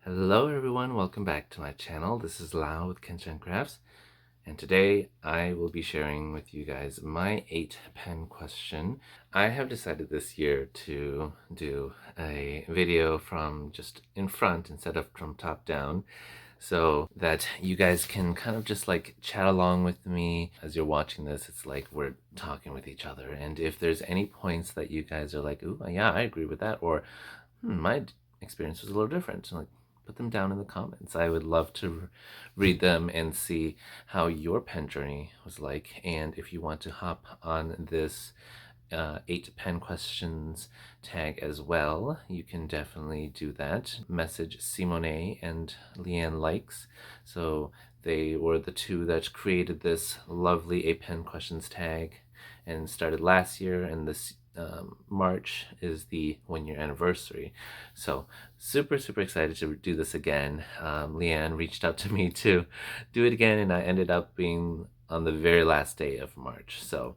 Hello everyone, welcome back to my channel. This is Lau with Kenshin Crafts, and today I will be sharing with you guys my 8 pen question. I have decided this year to do a video from just in front instead of from top down, so that you guys can kind of just like chat along with me as you're watching this. It's like we're talking with each other, and if there's any points that you guys are like, ooh, yeah, I agree with that, or my experience was a little different, like, put them down in the comments. I would love to read them and see how your pen journey was like. And if you want to hop on this 8 pen questions tag as well, you can definitely do that. Message Simone and Leanne Likes. So they were the two that created this lovely 8 pen questions tag and started last year, and this March is the 1-year anniversary. So super excited to do this again. Leanne reached out to me to do it again, and I ended up being on the very last day of March. So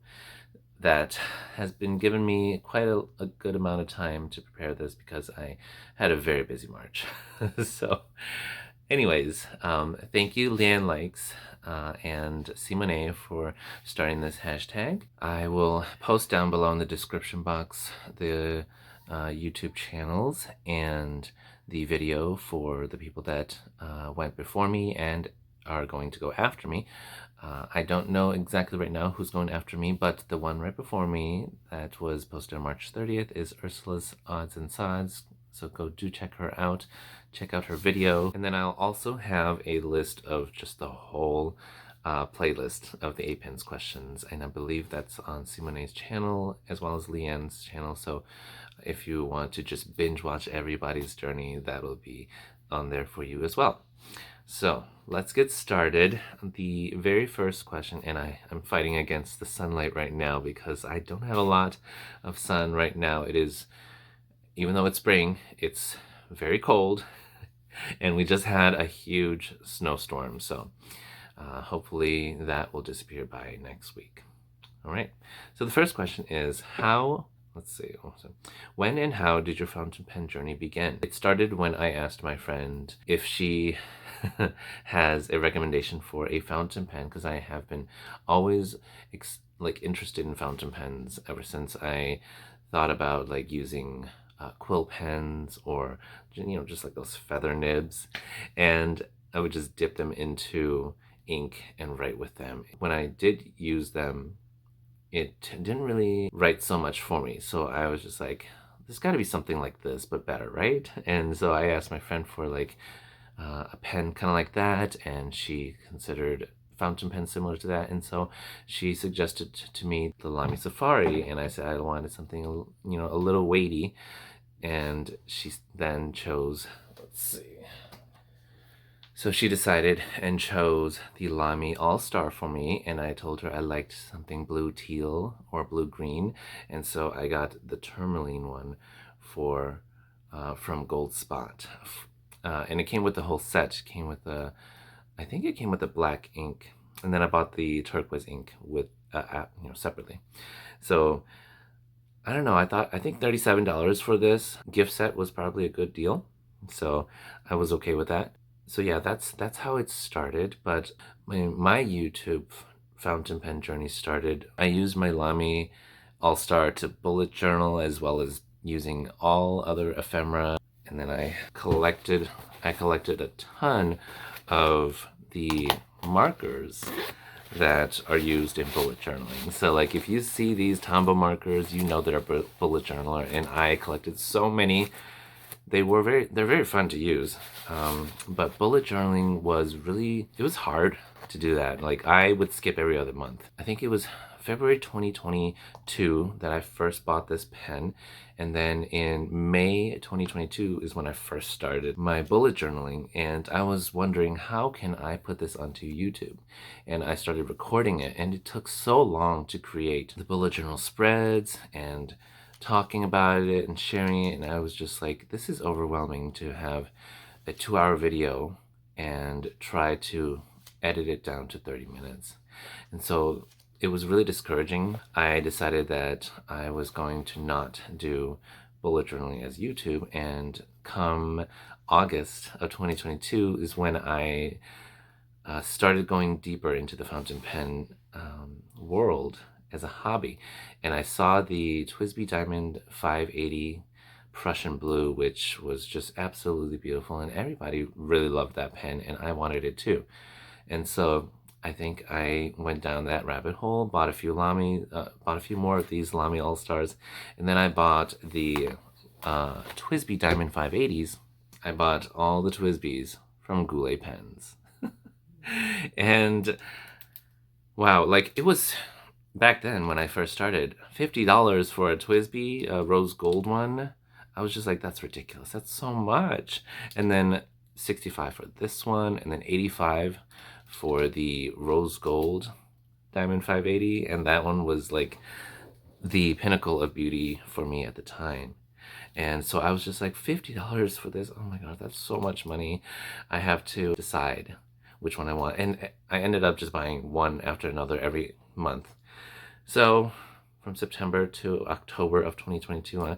that has been given me quite a good amount of time to prepare this because I had a very busy March. So anyways, thank you Leanne Likes and Simone for starting this hashtag. I will post down below in the description box the YouTube channels and the video for the people that went before me and are going to go after me. I don't know exactly right now who's going after me, but the one right before me that was posted on March 30th is Ursula's Odds and Sods. So go do check her out. Check out her video. And then I'll also have a list of just the whole playlist of the 8 pens questions. And I believe that's on Simone's channel as well as Leanne's channel. So if you want to just binge watch everybody's journey, that'll be on there for you as well. So let's get started. The very first question, and I'm fighting against the sunlight right now because I don't have a lot of sun right now. It is, even though it's spring, it's very cold, and we just had a huge snowstorm. So hopefully that will disappear by next week. All right. So the first question is let's see. When and how did your fountain pen journey begin? It started when I asked my friend if she has a recommendation for a fountain pen, because I have been always interested in fountain pens ever since I thought about like using quill pens or just like those feather nibs, and I would just dip them into ink and write with them. When I did use them, it didn't really write so much for me, so I was just like, there's got to be something like this but better, right? And so I asked my friend for like a pen kind of like that, and she considered fountain pen similar to that, and so she suggested to me the Lamy Safari, and I said I wanted something a little weighty, and she then chose, let's see, so she decided and chose the Lamy All-Star for me, and I told her I liked something blue teal or blue green, and so I got the tourmaline one for from Gold Spot. And it came with the whole set. It came with I think it came with the black ink, and then I bought the turquoise ink with separately. So I don't know. I think $37 for this gift set was probably a good deal, so I was okay with that. So yeah, that's how it started. But my YouTube fountain pen journey started. I used my Lamy All-Star to bullet journal as well as using all other ephemera, and then I collected a ton of the markers that are used in bullet journaling. So like if you see these Tombow markers, you know they're a bullet journaler, and I collected so many. They're very fun to use, but bullet journaling it was hard to do that. Like I would skip every other month. I think it was February 2022 that I first bought this pen, and then in May 2022 is when I first started my bullet journaling, and I was wondering, how can I put this onto YouTube? And I started recording it, and it took so long to create the bullet journal spreads and talking about it and sharing it, and I was just like, this is overwhelming to have a 2-hour video and try to edit it down to 30 minutes. And so it was really discouraging. I decided that I was going to not do bullet journaling as YouTube, and come August of 2022 is when I started going deeper into the fountain pen world as a hobby. And I saw the TWSBI Diamond 580 Prussian Blue, which was just absolutely beautiful. And everybody really loved that pen, and I wanted it too. And so I think I went down that rabbit hole, bought a few more of these Lamy All-Stars, and then I bought the TWSBI Diamond 580s. I bought all the TWSBIs from Goulet Pens. And wow, like it was back then when I first started, $50 for a TWSBI, a rose gold one. I was just like, that's ridiculous. That's so much. And then $65 for this one, and then $85 for the rose gold Diamond 580. And that one was like the pinnacle of beauty for me at the time. And so I was just like, $50 for this? Oh my God, that's so much money. I have to decide which one I want. And I ended up just buying one after another every month. So from September to October of 2022,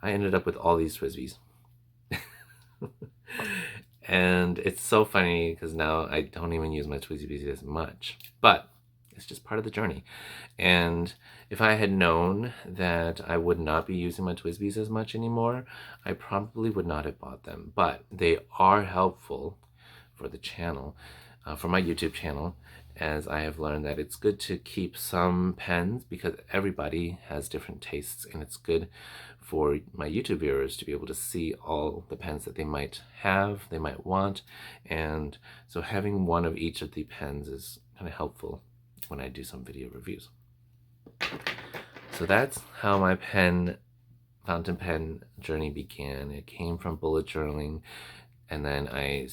I ended up with all these TWSBIs. And it's so funny because now I don't even use my TWSBIs as much, but it's just part of the journey. And if I had known that I would not be using my TWSBIs as much anymore, I probably would not have bought them. But they are helpful for the channel, for my YouTube channel, as I have learned that it's good to keep some pens because everybody has different tastes, and it's good for my YouTube viewers to be able to see all the pens that they might have, they might want. And so having one of each of the pens is kind of helpful when I do some video reviews. So that's how my fountain pen journey began. It came from bullet journaling, and then I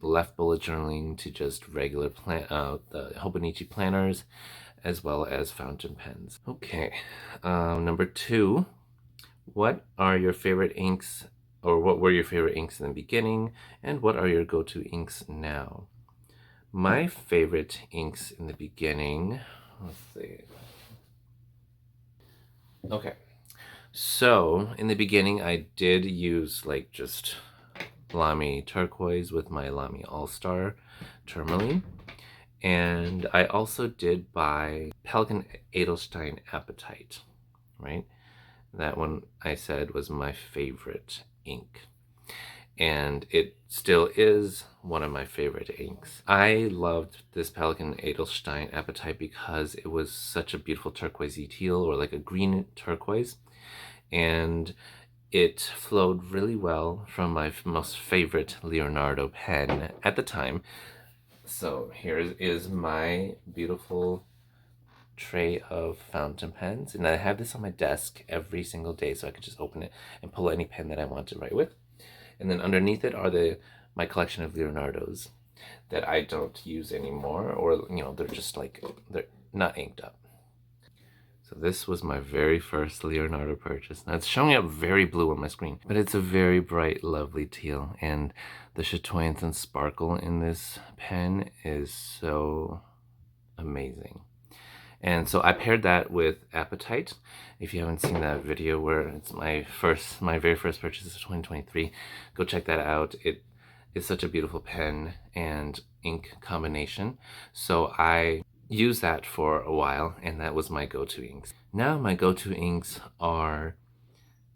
left bullet journaling to just regular the Hobonichi planners, as well as fountain pens. Okay, number 2, what are your favorite inks, or what were your favorite inks in the beginning, and what are your go-to inks now? My favorite inks in the beginning, let's see. Okay, so in the beginning I did use like just Lamy Turquoise with my Lamy All-Star Tourmaline. And I also did buy Pelikan Edelstein Apatite, right? That one I said was my favorite ink. And it still is one of my favorite inks. I loved this Pelikan Edelstein Apatite because it was such a beautiful turquoisey teal, or like a green turquoise. And it flowed really well from my most favorite Leonardo pen at the time. So here is my beautiful tray of fountain pens, and I have this on my desk every single day so I could just open it and pull any pen that I want to write with. And then underneath it are my collection of Leonardos that I don't use anymore, or they're just like, they're not inked up. So this was my very first Leonardo purchase. Now it's showing up very blue on my screen, but it's a very bright, lovely teal, and the chatoyance and sparkle in this pen is so amazing. And so I paired that with Apatite. If you haven't seen that video where it's my very first purchase of 2023, go check that out. It is such a beautiful pen and ink combination. So I used that for a while, and that was my go-to inks. Now my go-to inks are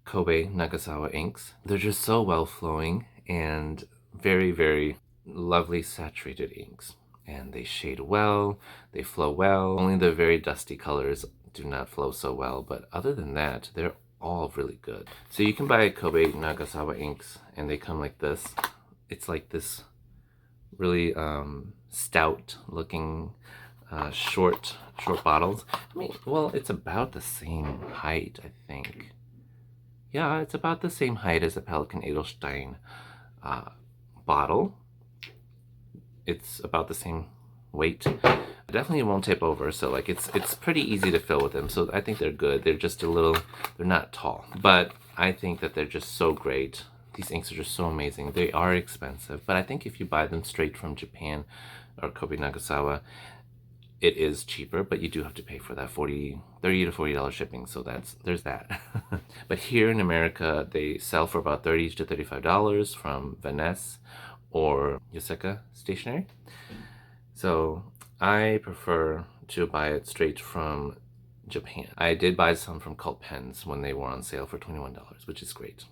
Kobe Nagasawa inks. They're just so well-flowing and very, very lovely saturated inks. And they shade well, they flow well. Only the very dusty colors do not flow so well, but other than that, they're all really good. So you can buy Kobe Nagasawa inks, and they come like this. It's like this really stout looking short bottles. I mean, well, it's about the same height, I think. Yeah, it's about the same height as a Pelikan Edelstein bottle. It's about the same weight. Definitely won't tip over, so like it's pretty easy to fill with them. So I think they're good. They're just they're not tall, but I think that they're just so great. These inks are just so amazing. They are expensive, but I think if you buy them straight from Japan or Kobe Nagasawa, it is cheaper, but you do have to pay for that $30 to $40 shipping, so there's that. But here in America, they sell for about $30 to $35 from Venice or Yoseka Stationery. So I prefer to buy it straight from Japan. I did buy some from Cult Pens when they were on sale for $21, which is great.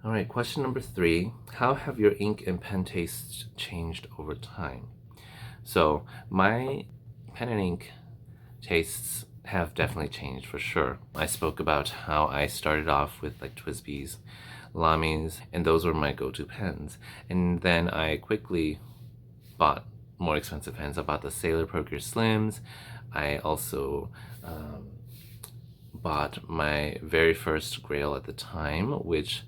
All right, question number 3. How have your ink and pen tastes changed over time? So my pen and ink tastes have definitely changed for sure. I spoke about how I started off with like TWSBIs, Lamis, and those were my go-to pens. And then I quickly bought more expensive pens. I bought the Sailor Procure Slims. I also bought my very first Grail at the time, which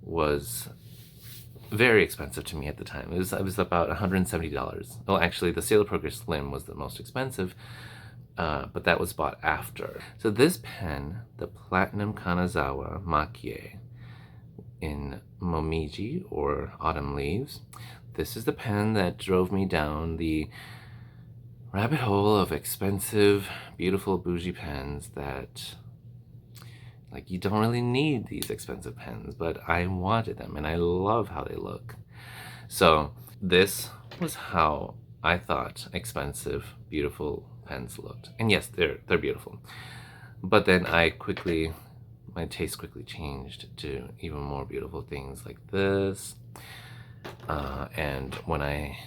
was very expensive to me at the time. It was about $170. Well, actually, the Sailor Procure Slim was the most expensive, but that was bought after. So this pen, the Platinum Kanazawa Makie in Momiji, or Autumn Leaves, this is the pen that drove me down the rabbit hole of expensive, beautiful, bougie pens that, like, you don't really need these expensive pens, but I wanted them and I love how they look. So this was how I thought expensive, beautiful pens looked. And yes, they're beautiful. But then my taste quickly changed to even more beautiful things like this. And when I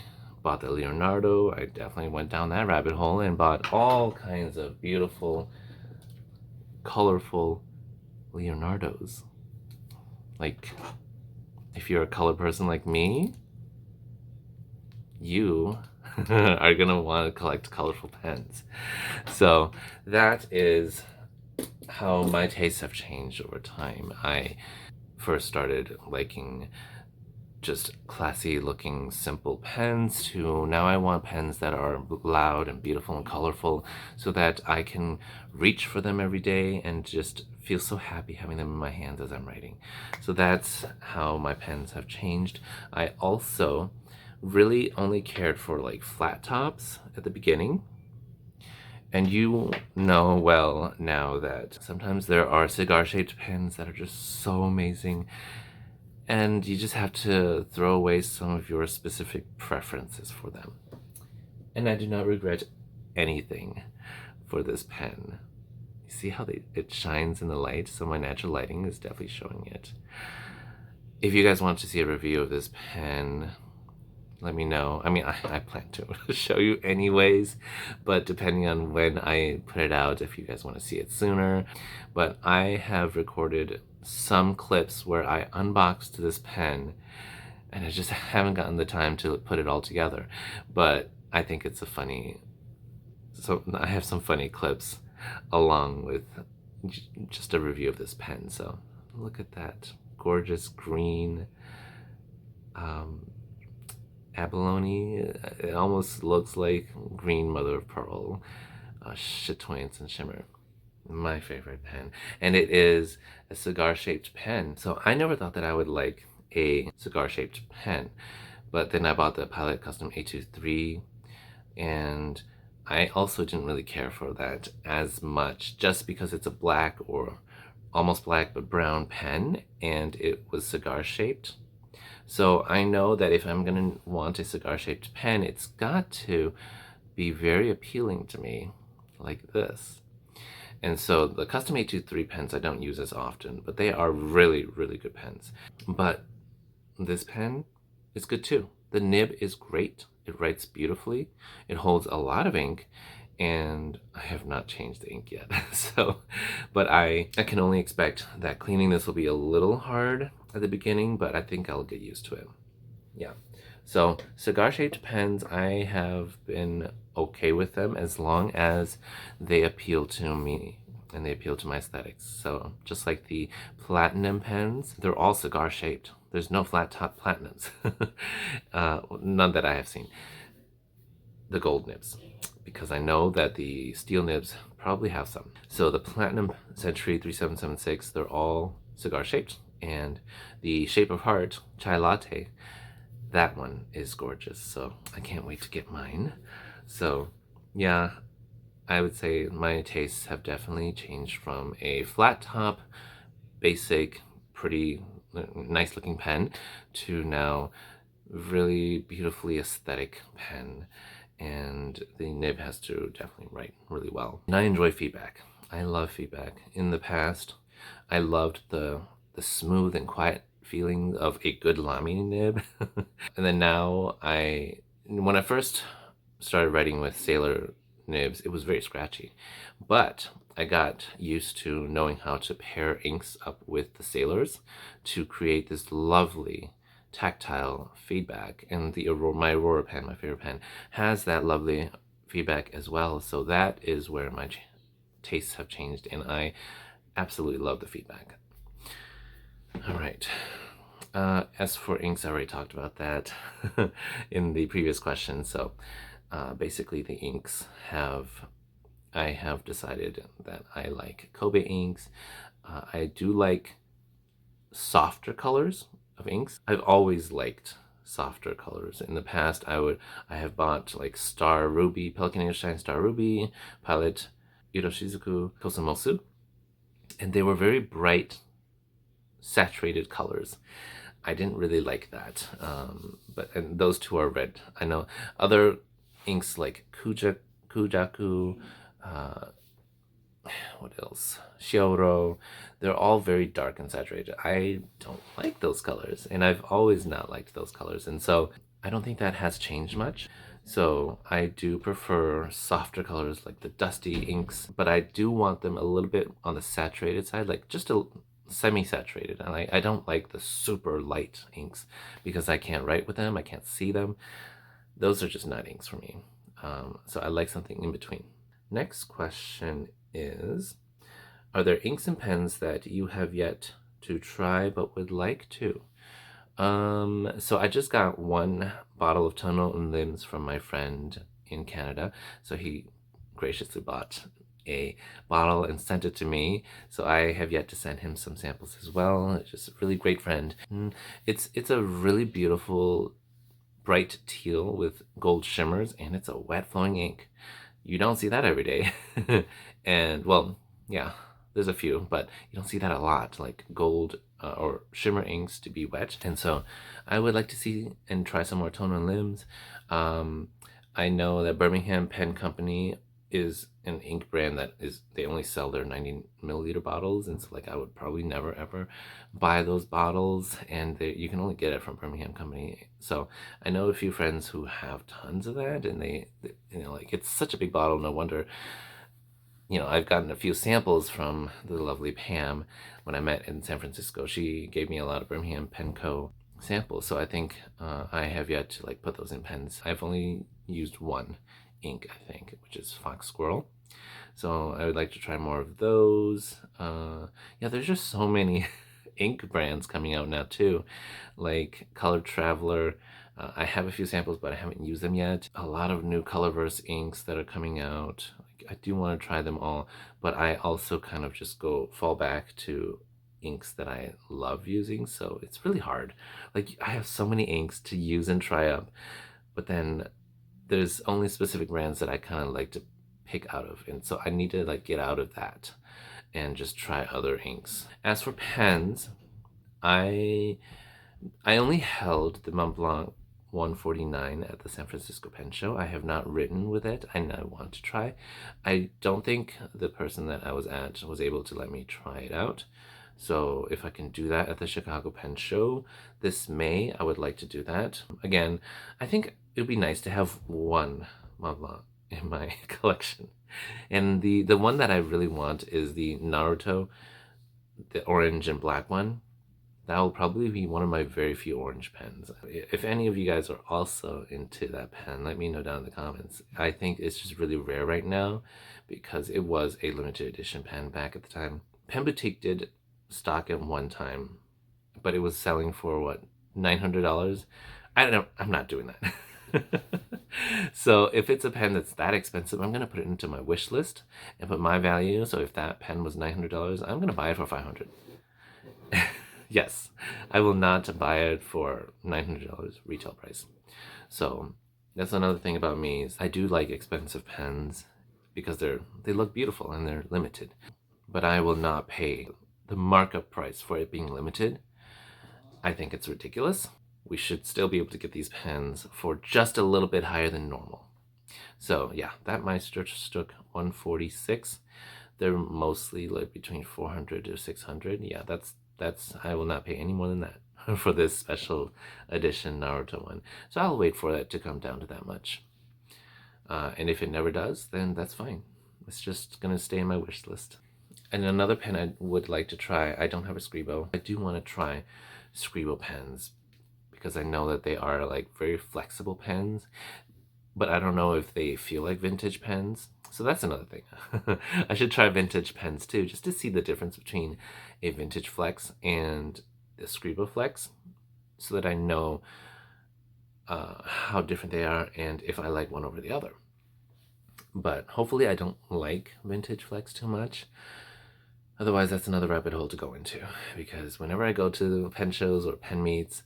bought the Leonardo, I definitely went down that rabbit hole and bought all kinds of beautiful, colorful Leonardos. Like, if you're a color person like me, you are gonna want to collect colorful pens. So that is how my tastes have changed over time. I first started liking just classy looking simple pens to now I want pens that are loud and beautiful and colorful so that I can reach for them every day and just feel so happy having them in my hands as I'm writing. So that's how my pens have changed. I also really only cared for like flat tops at the beginning. And you know well now that sometimes there are cigar-shaped pens that are just so amazing, and you just have to throw away some of your specific preferences for them. And I do not regret anything for this pen. You see how it shines in the light? So my natural lighting is definitely showing it. If you guys want to see a review of this pen, let me know. I mean, I plan to show you anyways, but depending on when I put it out, if you guys want to see it sooner. But I have recorded some clips where I unboxed this pen, and I just haven't gotten the time to put it all together. But I think it's so I have some funny clips along with just a review of this pen. So look at that gorgeous green abalone. It almost looks like green mother of pearl, chatoyance and shimmer. My favorite pen. And it is a cigar-shaped pen. So I never thought that I would like a cigar-shaped pen. But then I bought the Pilot Custom A23, and I also didn't really care for that as much just because it's a black or almost black but brown pen, and it was cigar-shaped. So I know that if I'm gonna want a cigar-shaped pen, it's got to be very appealing to me, like this. And so the Custom A23 pens I don't use as often, but they are really, really good pens. But this pen is good too. The nib is great. It writes beautifully. It holds a lot of ink, and I have not changed the ink yet. But I can only expect that cleaning this will be a little hard at the beginning, but I think I'll get used to it. Yeah. So cigar-shaped pens, I have been okay with them as long as they appeal to me and they appeal to my aesthetics. So just like the platinum pens, they're all cigar-shaped. There's no flat top platinums. None that I have seen. The gold nibs, because I know that the steel nibs probably have some. So the Platinum Century 3776, they're all cigar-shaped. And the Shape of Heart Chai Latte, that one is gorgeous, so I can't wait to get mine. So Yeah, I would say my tastes have definitely changed from a flat top, basic, pretty nice looking pen to now really beautifully aesthetic pen, and the nib has to definitely write really well. And I enjoy feedback. I love feedback. In the past, I loved the smooth and quiet feeling of a good Lamy nib. And then now when I first started writing with Sailor nibs, it was very scratchy. But I got used to knowing how to pair inks up with the Sailors to create this lovely tactile feedback. And my Aurora pen, my favorite pen, has that lovely feedback as well. So that is where my tastes have changed, and I absolutely love the feedback. All right. As for inks, I already talked about that in the previous question. So basically the inks I have decided that I like Kobe inks. I do like softer colors of inks. I've always liked softer colors. In the past, I have bought like Star Ruby, Pelican Shine Star Ruby, Pilot Iroshizuku Kosamosu, and they were very bright, saturated colors. I didn't really like that, and those two are red. I know other inks like Kujaku, what else? Shioro, they're all very dark and saturated. I don't like those colors, and I've always not liked those colors, and so I don't think that has changed much. So I do prefer softer colors like the dusty inks, but I do want them a little bit on the saturated side, like just a semi-saturated. And I don't like the super light inks because I can't write with them, I can't see them. Those are just not inks for me. So I like something in between. Next question is, are there inks and pens that you have yet to try but would like to? So I just got one bottle of Tono and Limbs from my friend in Canada. So he graciously bought a bottle and sent it to me. So I have yet to send him some samples as well. It's just a really great friend. It's a really beautiful bright teal with gold shimmers, and it's a wet flowing ink. You don't see that every day. And well, yeah, there's a few, but you don't see that a lot, like gold or shimmer inks to be wet. And so I would like to see and try some more Tone and Limbs. I know that Birmingham Pen Company is an ink brand that they only sell their 90 milliliter bottles, and so like I would probably never ever buy those bottles, and you can only get it from Birmingham Company. So I know a few friends who have tons of that, and they like, it's such a big bottle, no wonder. I've gotten a few samples from the lovely Pam when I met in San Francisco. She gave me a lot of Birmingham Pen Co. samples, so I think I have yet to like put those in pens. I've only used one ink, I think, which is Fox Squirrel. So I would like to try more of those. Yeah, there's just so many ink brands coming out now too, like Color Traveler. I have a few samples, but I haven't used them yet. A lot of new Colorverse inks that are coming out. I do want to try them all, but I also kind of just fall back to inks that I love using, so it's really hard. Like, I have so many inks to use and try up, but then there's only specific brands that I kind of like to pick out of, and so I need to like get out of that and just try other inks. As for pens, I only held the Mont Blanc 149 at the San Francisco Pen Show. I have not written with it, and I want to try. I don't think the person that I was at was able to let me try it out. So if I can do that at the Chicago Pen Show this May, I would like to do that. Again, I think it would be nice to have one Mont Blanc in my collection. And the one that I really want is the Naruto, the orange and black one. That will probably be one of my very few orange pens. If any of you guys are also into that pen, let me know down in the comments. I think it's just really rare right now because it was a limited edition pen back at the time. Pen Boutique did stock it one time, but it was selling for what, $900? I don't know. I'm not doing that. So if it's a pen that's that expensive, I'm gonna put it into my wish list and put my value. So if that pen was $900, I'm gonna buy it for $500. Yes, I will not buy it for $900 retail price. So That's another thing about me, is I do like expensive pens because they look beautiful and they're limited. But I will not pay the markup price for it being limited. I think it's ridiculous. We should still be able to get these pens for just a little bit higher than normal. So yeah, that Meisterstück 146. They're mostly like between 400 to 600. Yeah, that's I will not pay any more than that for this special edition Naruto one. So I'll wait for it to come down to that much. And if it never does, then that's fine. It's just gonna stay in my wish list. And another pen I would like to try, I don't have a Scribo. I do want to try Scribo pens because I know that they are like very flexible pens, but I don't know if they feel like vintage pens. So that's another thing. I should try vintage pens too, just to see the difference between a vintage flex and the Scribo flex, so that I know how different they are and if I like one over the other. But hopefully I don't like vintage flex too much. Otherwise, that's another rabbit hole to go into, because whenever I go to pen shows or pen meets,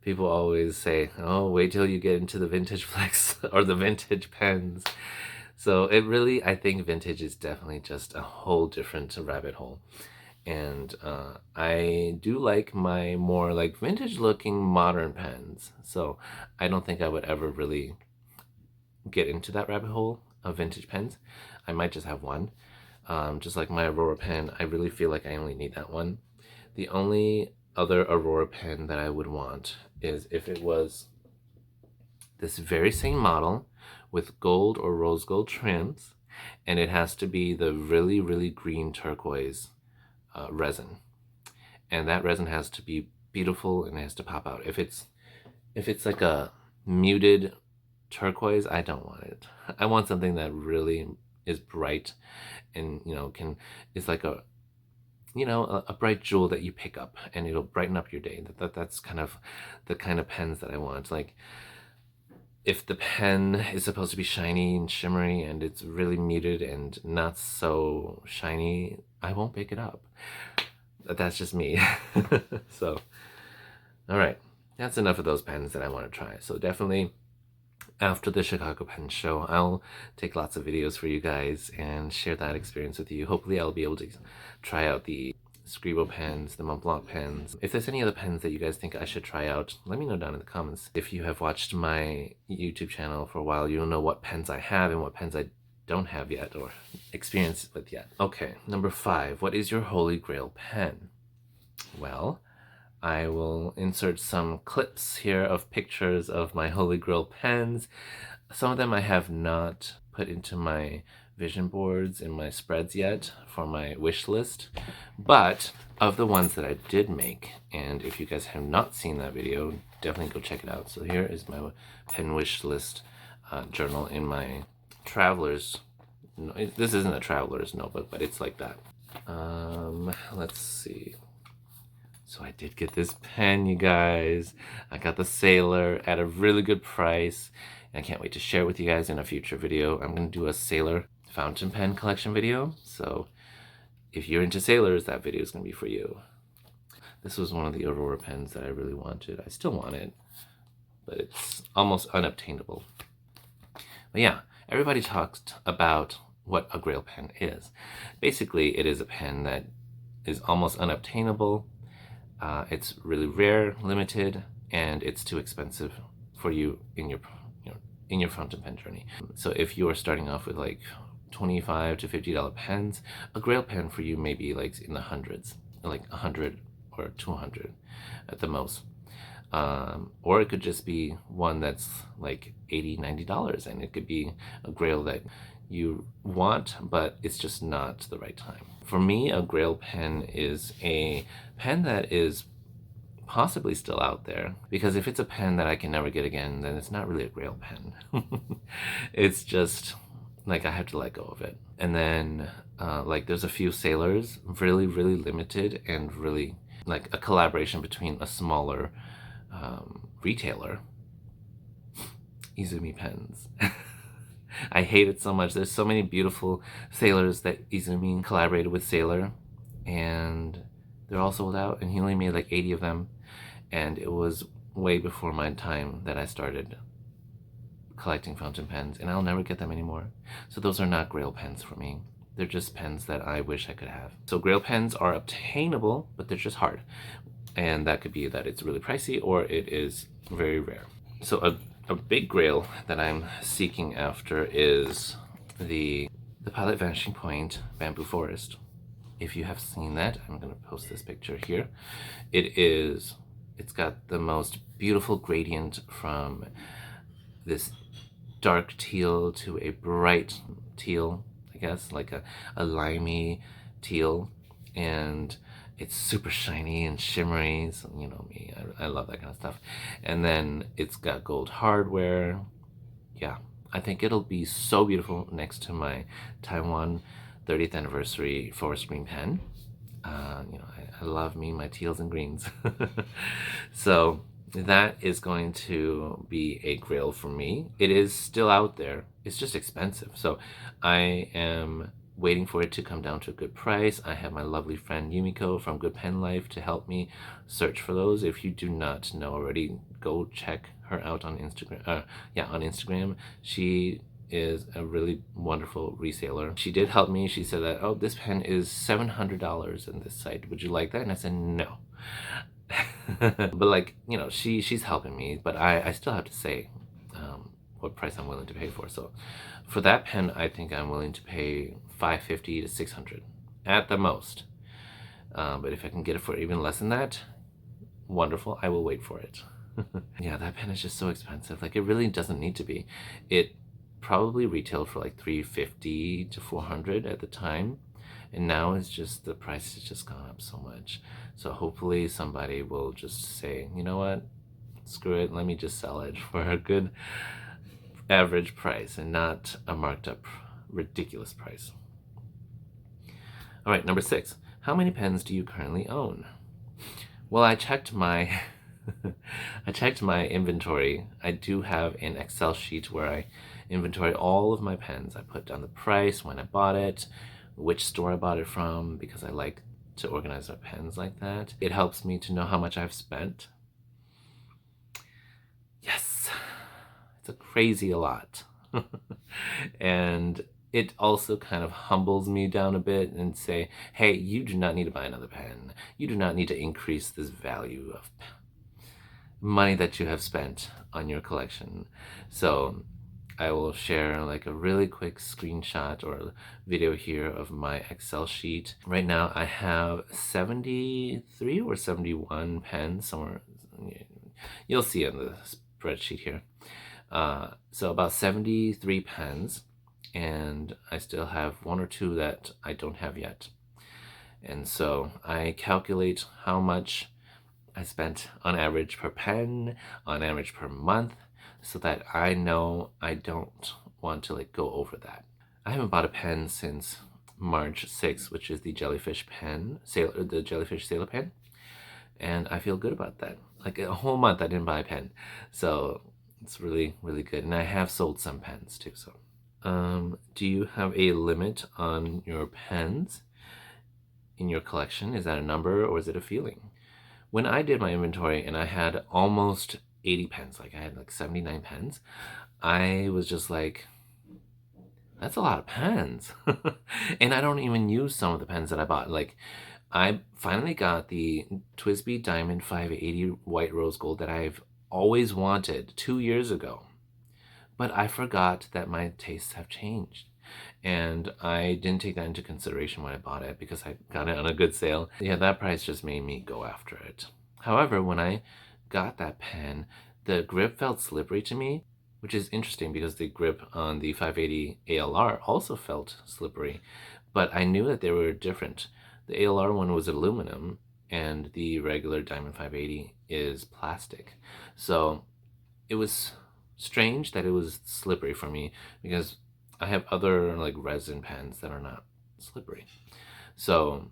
people always say, oh, wait till you get into the vintage flex or the vintage pens. So it really, I think vintage is definitely just a whole different rabbit hole. And I do like my more like vintage looking modern pens. So I don't think I would ever really get into that rabbit hole of vintage pens. I might just have one. Just like my Aurora pen, I really feel like I only need that one. The only other Aurora pen that I would want is if it was this very same model with gold or rose gold trims, and it has to be the really, really green turquoise resin. And that resin has to be beautiful and it has to pop out. If it's like a muted turquoise, I don't want it. I want something that really is bright and is like a bright jewel that you pick up and it'll brighten up your day. That's kind of the kind of pens that I want. Like, if the pen is supposed to be shiny and shimmery and it's really muted and not so shiny, I won't pick it up. That's just me. So all right, that's enough of those pens that I want to try. So definitely after the Chicago Pen Show, I'll take lots of videos for you guys and share that experience with you. Hopefully I'll be able to try out the Scribo pens, the Montblanc pens. If there's any other pens that you guys think I should try out, let me know down in the comments. If you have watched my YouTube channel for a while, you'll know what pens I have and what pens I don't have yet or experience with yet. Okay, number 5. What is your Holy Grail pen? Well, I will insert some clips here of pictures of my Holy Grail pens. Some of them I have not put into my vision boards and my spreads yet for my wish list, but of the ones that I did make, and if you guys have not seen that video, definitely go check it out. So here is my pen wish list journal in my traveler's. No, this isn't a traveler's notebook, but it's like that. Let's see. So I did get this pen, you guys. I got the Sailor at a really good price. And I can't wait to share it with you guys in a future video. I'm going to do a Sailor fountain pen collection video. So if you're into Sailors, that video is going to be for you. This was one of the Aurora pens that I really wanted. I still want it, but it's almost unobtainable. But yeah, everybody talked about what a Grail pen is. Basically, it is a pen that is almost unobtainable. It's really rare, limited, and it's too expensive for you in your fountain pen journey. So if you are starting off with like $25 to $50 pens, a Grail pen for you may be like in the hundreds, like 100 or 200 at the most. Or it could just be one that's like $80, $90, and it could be a Grail that you want, but it's just not the right time. For me, a Grail pen is a pen that is possibly still out there, because if it's a pen that I can never get again, then it's not really a Grail pen. It's just like I have to let go of it. And then like there's a few Sailors, really, really limited, and really like a collaboration between a smaller retailer, Izumi pens. I hate it so much. There's so many beautiful Sailors that Izumi collaborated with Sailor, and they're all sold out, and he only made like 80 of them, and it was way before my time that I started collecting fountain pens, and I'll never get them anymore. So those are not Grail pens for me. They're just pens that I wish I could have. So Grail pens are obtainable, but they're just hard. And that could be that it's really pricey or it is very rare. So a big Grail that I'm seeking after is the Pilot Vanishing Point Bamboo Forest. If you have seen that, I'm going to post this picture here. It's got the most beautiful gradient from this dark teal to a bright teal, I guess, like a limey teal, and it's super shiny and shimmery, so you know me, I love that kind of stuff. And then it's got gold hardware. Yeah, I think it'll be so beautiful next to my Taiwan 30th anniversary forest green pen. You know, I love me my teals and greens. So that is going to be a Grail for me. It is still out there. It's just expensive. So I am waiting for it to come down to a good price. I have my lovely friend Yumiko from Good Pen Life to help me search for those. If you do not know already, go check her out on Instagram. On Instagram. She is a really wonderful reseller. She did help me. She said that, oh, this pen is $700 on this site. Would you like that? And I said, no. But like, you know, she's helping me, but I still have to say what price I'm willing to pay for. So for that pen, I think I'm willing to pay $550 to $600 at the most. But if I can get it for even less than that, wonderful. I will wait for it. Yeah, that pen is just so expensive. Like, it really doesn't need to be. It probably retailed for like $350 to $400 at the time, and now it's just, the price has just gone up so much. So hopefully somebody will just say, you know what, screw it, let me just sell it for a good average price and not a marked up ridiculous price. All right, number 6, how many pens do you currently own? Well, I checked my inventory. I do have an Excel sheet where I inventory all of my pens. I put down the price, when I bought it, which store I bought it from, because I like to organize my pens like that. It helps me to know how much I've spent. Yes, it's a crazy lot. And it also kind of humbles me down a bit and say, hey, you do not need to buy another pen. You do not need to increase this value of money that you have spent on your collection. So I will share like a really quick screenshot or video here of my Excel sheet. Right now I have 73 or 71 pens somewhere. You'll see in the spreadsheet here. So about 73 pens, and I still have 1 or 2 that I don't have yet. And so I calculate how much I spent on average per pen, on average per month, so that I know I don't want to like go over that. I haven't bought a pen since March 6th, which is the Jellyfish pen, the Jellyfish Sailor pen, and I feel good about that. Like a whole month I didn't buy a pen, so it's really, really good. And I have sold some pens too. So, do you have a limit on your pens in your collection? Is that a number or is it a feeling? When I did my inventory and I had almost 80 pens, like I had like 79 pens, I was just like, that's a lot of pens. And I don't even use some of the pens that I bought. Like, I finally got the TWSBI Diamond 580 White Rose Gold that I've always wanted 2 years ago. But I forgot that my tastes have changed. And I didn't take that into consideration when I bought it because I got it on a good sale. Yeah, that price just made me go after it. However, when I got that pen, the grip felt slippery to me, which is interesting because the grip on the 580 ALR also felt slippery, but I knew that they were different. The ALR one was aluminum and the regular Diamond 580 is plastic. So it was strange that it was slippery for me because I have other like resin pens that are not slippery. So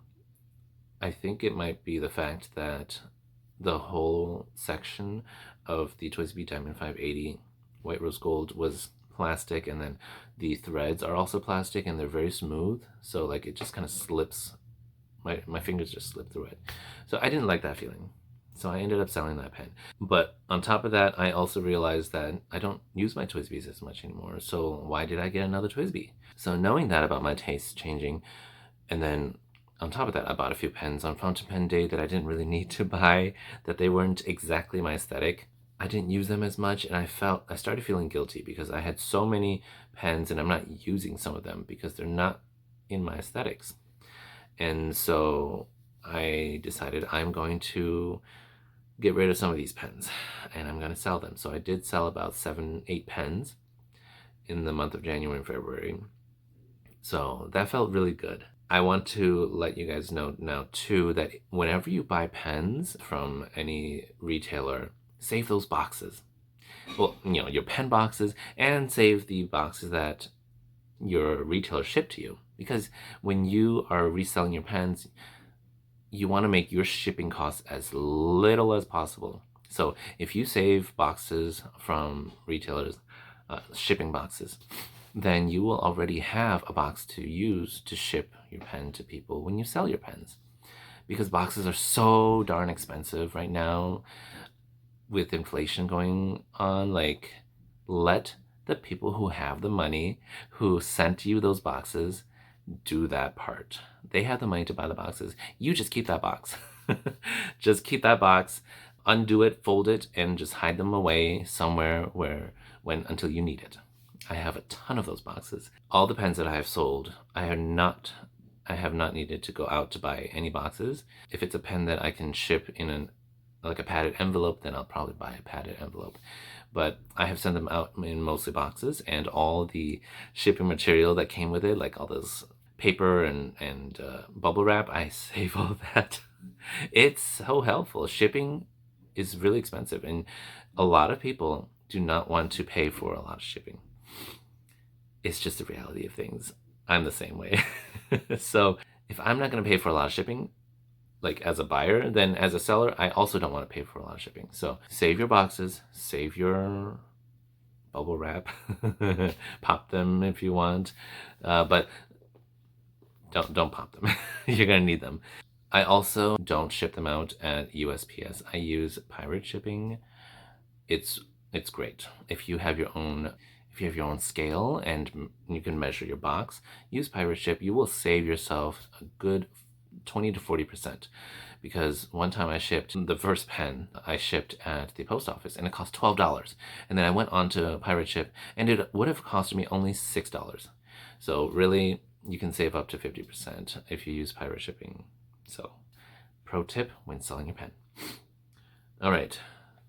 I think it might be the fact that the whole section of the TWSBI Diamond 580 White Rose Gold was plastic, and then the threads are also plastic and they're very smooth. So like it just kind of slips, my fingers just slip through it. So I didn't like that feeling. So I ended up selling that pen. But on top of that, I also realized that I don't use my TWSBIs as much anymore. So why did I get another TWSBI? So knowing that about my tastes changing, and then on top of that, I bought a few pens on fountain pen day that I didn't really need to buy, that they weren't exactly my aesthetic. I didn't use them as much, and I started feeling guilty because I had so many pens and I'm not using some of them because they're not in my aesthetics. And so I decided I'm going to get rid of some of these pens and I'm going to sell them. So I did sell about 7-8 pens in the month of January and February. So that felt really good. I want to let you guys know now too that whenever you buy pens from any retailer, save those boxes. Well, your pen boxes, and save the boxes that your retailer shipped to you. Because when you are reselling your pens, you want to make your shipping costs as little as possible. So if you save boxes from retailers, shipping boxes, then you will already have a box to use to ship your pen to people when you sell your pens. Because boxes are so darn expensive right now with inflation going on. Like, let the people who have the money, who sent you those boxes, do that part. They have the money to buy the boxes. You just keep that box. Just keep that box, undo it, fold it, and just hide them away somewhere until you need it. I have a ton of those boxes. All the pens that I have sold, I have not needed to go out to buy any boxes. If it's a pen that I can ship in a padded envelope, then I'll probably buy a padded envelope. But I have sent them out in mostly boxes, and all the shipping material that came with it, like all those paper and bubble wrap, I save all that. It's so helpful. Shipping is really expensive, and a lot of people do not want to pay for a lot of shipping. It's just the reality of things. I'm the same way. So if I'm not going to pay for a lot of shipping, like as a buyer, then as a seller, I also don't want to pay for a lot of shipping. So save your boxes, save your bubble wrap, pop them if you want, but don't pop them. You're gonna need them. I also don't ship them out at USPS. I use pirate shipping. It's great. If you have your own scale and you can measure your box, use pirate ship. You will save yourself a good 20 to 40%. Because one time I shipped the first pen I shipped at the post office and it cost $12. And then I went on to pirate ship and it would have cost me only $6. So really, you can save up to 50% if you use pirate shipping. So pro tip when selling your pen. All right,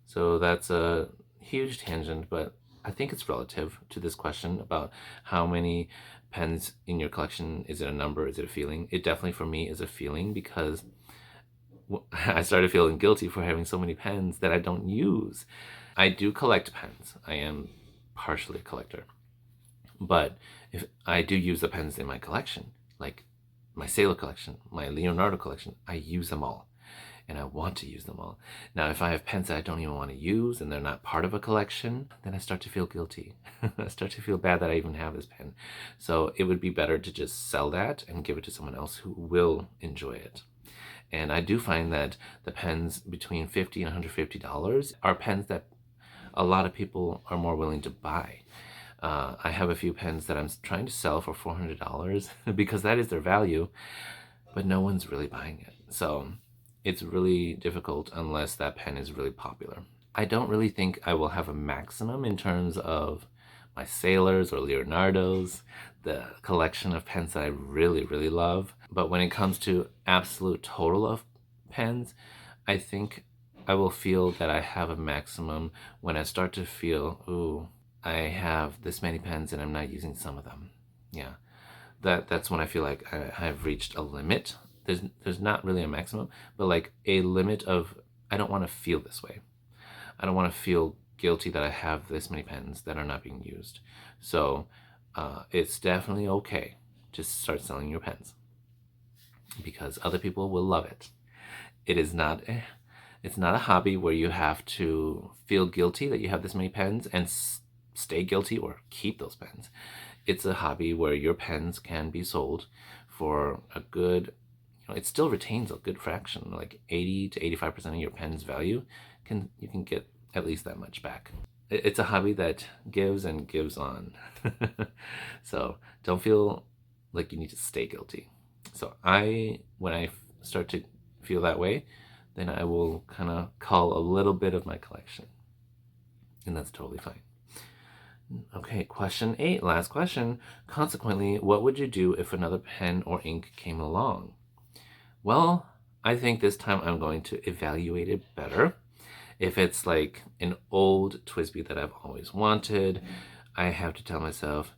so that's a huge tangent, but I think it's relative to this question about how many pens in your collection. Is it a number? Is it a feeling? It definitely for me is a feeling, because I started feeling guilty for having so many pens that I don't use. I do collect pens. I am partially a collector. But if I do use the pens in my collection, like my Sailor collection, my Leonardo collection, I use them all. And I want to use them all. Now, if I have pens that I don't even want to use and they're not part of a collection, then I start to feel guilty. I start to feel bad that I even have this pen. So it would be better to just sell that and give it to someone else who will enjoy it. And I do find that the pens between $50 and $150 are pens that a lot of people are more willing to buy. I have a few pens that I'm trying to sell for $400 because that is their value, but no one's really buying it. So it's really difficult unless that pen is really popular. I don't really think I will have a maximum in terms of my Sailors or Leonardos, the collection of pens that I really, really love. But when it comes to absolute total of pens, I think I will feel that I have a maximum when I start to feel, ooh, I have this many pens and I'm not using some of them. Yeah, that's when I feel like I've reached a limit. There's not really a maximum, but like a limit of, I don't want to feel this way. I don't want to feel guilty that I have this many pens that are not being used. So it's definitely okay to start selling your pens because other people will love it. It's not a hobby where you have to feel guilty that you have this many pens and stay guilty or keep those pens. It's a hobby where your pens can be sold for a good, it still retains a good fraction, like 80 to 85% of your pen's value. You can get at least that much back. It's a hobby that gives and gives on. So don't feel like you need to stay guilty. So when I start to feel that way, then I will kind of cull a little bit of my collection. And that's totally fine. Okay, question 8, last question. Consequently, what would you do if another pen or ink came along? Well, I think this time I'm going to evaluate it better. If it's like an old TWSBI that I've always wanted, I have to tell myself,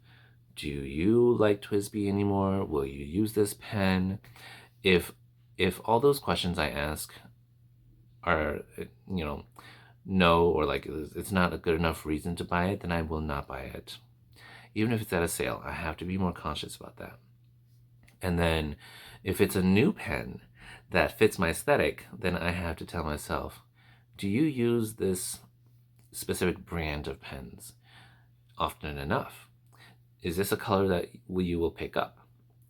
do you like TWSBI anymore? Will you use this pen? If all those questions I ask are, no, or like it's not a good enough reason to buy it, then I will not buy it. Even if it's at a sale, I have to be more conscious about that. And then if it's a new pen that fits my aesthetic, then I have to tell myself, do you use this specific brand of pens often enough? Is this a color that you will pick up?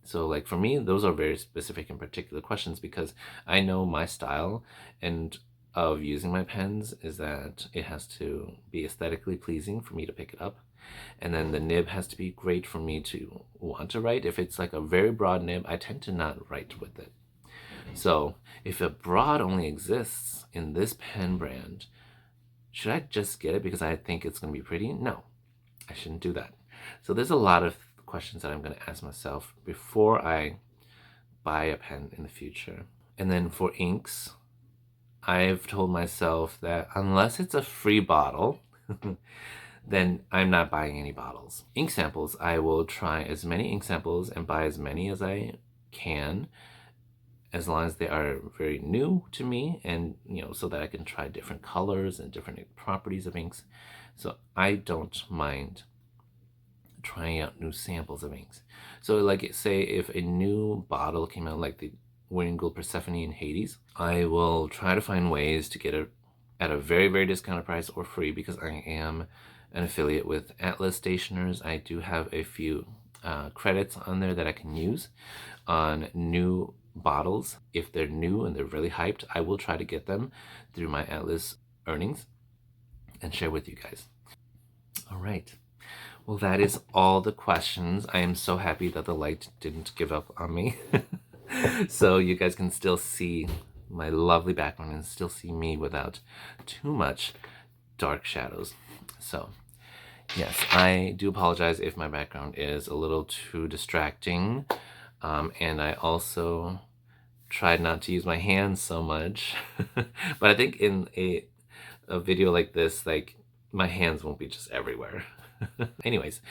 So like for me, those are very specific and particular questions, because I know my style and of using my pens is that it has to be aesthetically pleasing for me to pick it up. And then the nib has to be great for me to want to write. If it's like a very broad nib, I tend to not write with it. So if a broad only exists in this pen brand, should I just get it because I think it's going to be pretty? No, I shouldn't do that. So there's a lot of questions that I'm going to ask myself before I buy a pen in the future. And then for inks, I've told myself that unless it's a free bottle, then I'm not buying any bottles. Ink samples, I will try as many ink samples and buy as many as I can, as long as they are very new to me, and so that I can try different colors and different properties of inks. So I don't mind trying out new samples of inks. So like say if a new bottle came out, like the Winning Gold Persephone and Hades, I will try to find ways to get it at a very, very discounted price or free, because I am an affiliate with Atlas Stationers. I do have a few credits on there that I can use on new bottles. If they're new and they're really hyped, I will try to get them through my Atlas earnings and share with you guys. All right. Well, that is all the questions. I am so happy that the light didn't give up on me. So you guys can still see my lovely background and still see me without too much dark shadows. So yes, I do apologize if my background is a little too distracting. And I also tried not to use my hands so much. But I think in a video like this, like my hands won't be just everywhere. Anyways,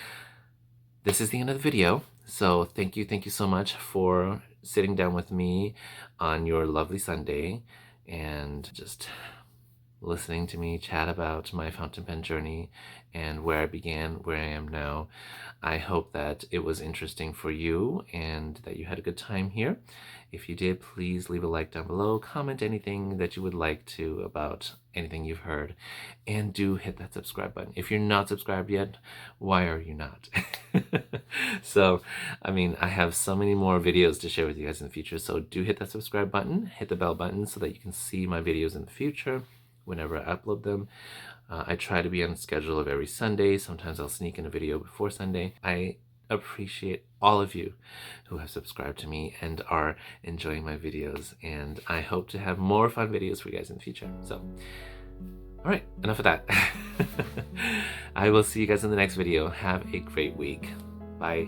this is the end of the video. So thank you so much for sitting down with me on your lovely Sunday and just listening to me chat about my fountain pen journey and where I began, where I am now. I hope that it was interesting for you and that you had a good time here. If you did, please leave a like down below, comment anything that you would like to about anything you've heard, and do hit that subscribe button. If you're not subscribed yet, why are you not? So, I mean, I have so many more videos to share with you guys in the future, so do hit that subscribe button, hit the bell button so that you can see my videos in the future whenever I upload them. I try to be on the schedule of every Sunday. Sometimes I'll sneak in a video before Sunday. I appreciate all of you who have subscribed to me and are enjoying my videos, and I hope to have more fun videos for you guys in the future. So, all right, enough of that. I will see you guys in the next video. Have a great week. Bye.